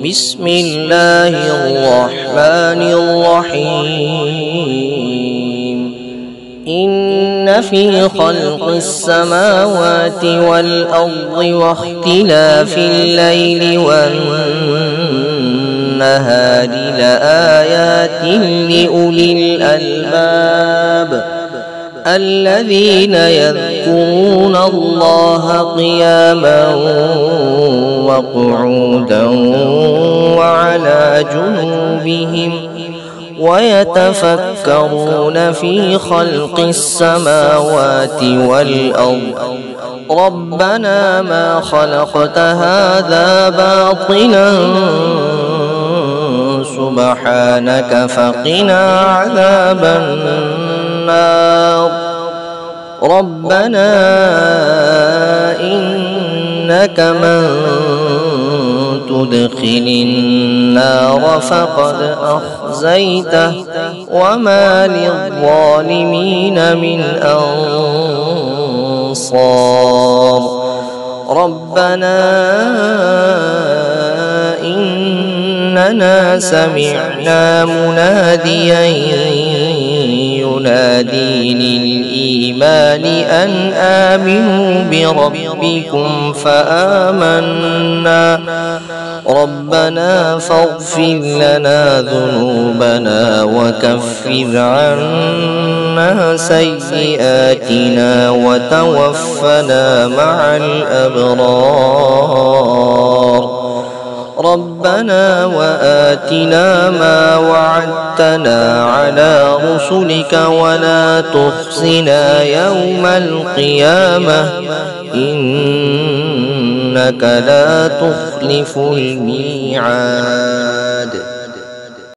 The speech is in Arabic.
بسم الله الرحمن الرحيم إن في خلق السماوات والأرض واختلاف الليل والنهار لآيات لأولي الألباب الذين يذكرون الله قياما وقعودا وعلى جنوبهم ويتفكرون في خلق السماوات والأرض ربنا ما خلقت هذا باطلا سبحانك فقنا عذاب النار ربنا إنك من تدخل النار فقد أخزيته وما للظالمين من أنصار ربنا إننا سمعنا مناديا ينادي للإيمان أن آمنوا بربكم فآمنا ربنا فاغفر لنا ذنوبنا وكفر عنا سيئاتنا وتوفنا مع الأبرار ربنا وآتنا ما وعدتنا على رسلك ولا تخزنا يوم القيامة إنك لا تخلف الميعاد.